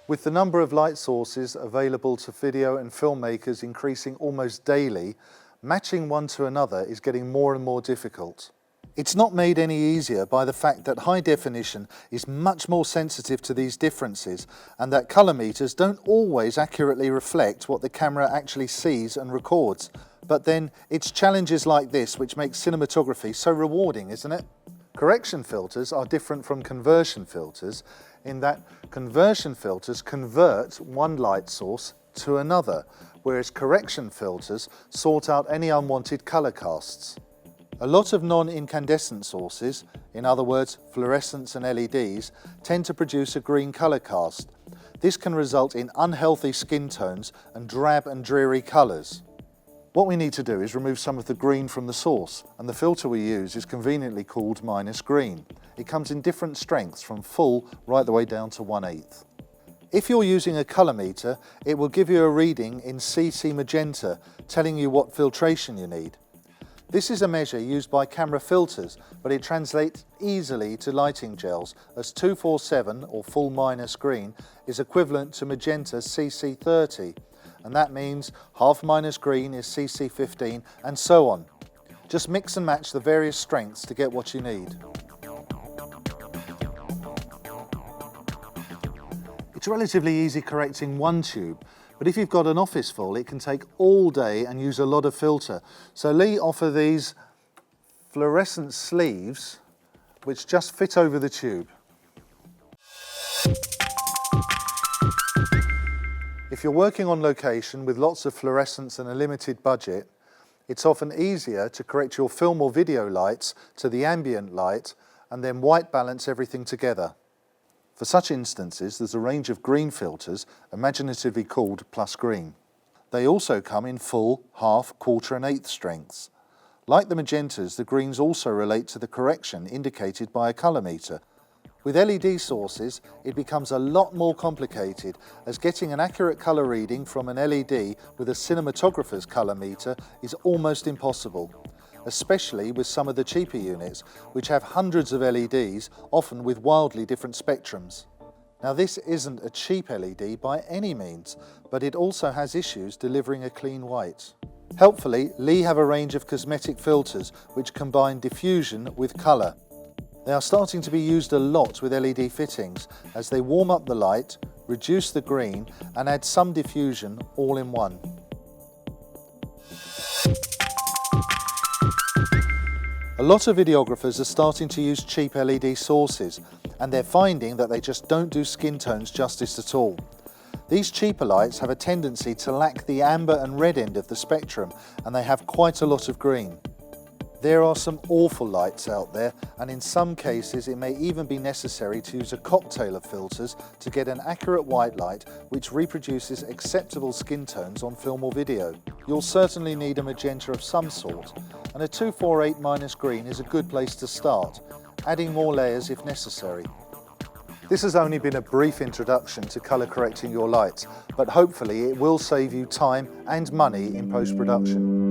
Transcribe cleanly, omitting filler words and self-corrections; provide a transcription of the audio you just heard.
With the number of light sources available to video and filmmakers increasing almost daily, matching one to another is getting more and more difficult. It's not made any easier by the fact that high definition is much more sensitive to these differences and that colour meters don't always accurately reflect what the camera actually sees and records. But then it's challenges like this which make cinematography so rewarding, isn't it? Correction filters are different from conversion filters in that conversion filters convert one light source to another, whereas correction filters sort out any unwanted colour casts. A lot of non-incandescent sources, in other words fluorescents and LEDs, tend to produce a green colour cast. This can result in unhealthy skin tones and drab and dreary colours. What we need to do is remove some of the green from the source, and the filter we use is conveniently called minus green. It comes in different strengths from full right the way down to 1/8. If you're using a colour meter, it will give you a reading in CC magenta telling you what filtration you need. This is a measure used by camera filters, but it translates easily to lighting gels as 247 or full minus green is equivalent to magenta CC30. And that means half minus green is CC15 and so on. Just mix and match the various strengths to get what you need. It's relatively easy correcting one tube, but if you've got an office full, it can take all day and use a lot of filter. So Lee offer these fluorescent sleeves which just fit over the tube. If you're working on location with lots of fluorescents and a limited budget, it's often easier to correct your film or video lights to the ambient light and then white balance everything together. For such instances, there's a range of green filters, imaginatively called plus green. They also come in full, half, quarter and eighth strengths. Like the magentas, the greens also relate to the correction indicated by a colour meter. With LED sources, it becomes a lot more complicated, as getting an accurate colour reading from an LED with a cinematographer's colour meter is almost impossible, especially with some of the cheaper units, which have hundreds of LEDs, often with wildly different spectrums. Now this isn't a cheap LED by any means, but it also has issues delivering a clean white. Helpfully, Lee have a range of cosmetic filters which combine diffusion with colour. They are starting to be used a lot with LED fittings as they warm up the light, reduce the green and add some diffusion all in one. A lot of videographers are starting to use cheap LED sources and they're finding that they just don't do skin tones justice at all. These cheaper lights have a tendency to lack the amber and red end of the spectrum and they have quite a lot of green. There are some awful lights out there, and in some cases it may even be necessary to use a cocktail of filters to get an accurate white light which reproduces acceptable skin tones on film or video. You'll certainly need a magenta of some sort, and a 248 minus green is a good place to start, adding more layers if necessary. This has only been a brief introduction to colour correcting your lights, but hopefully it will save you time and money in post-production.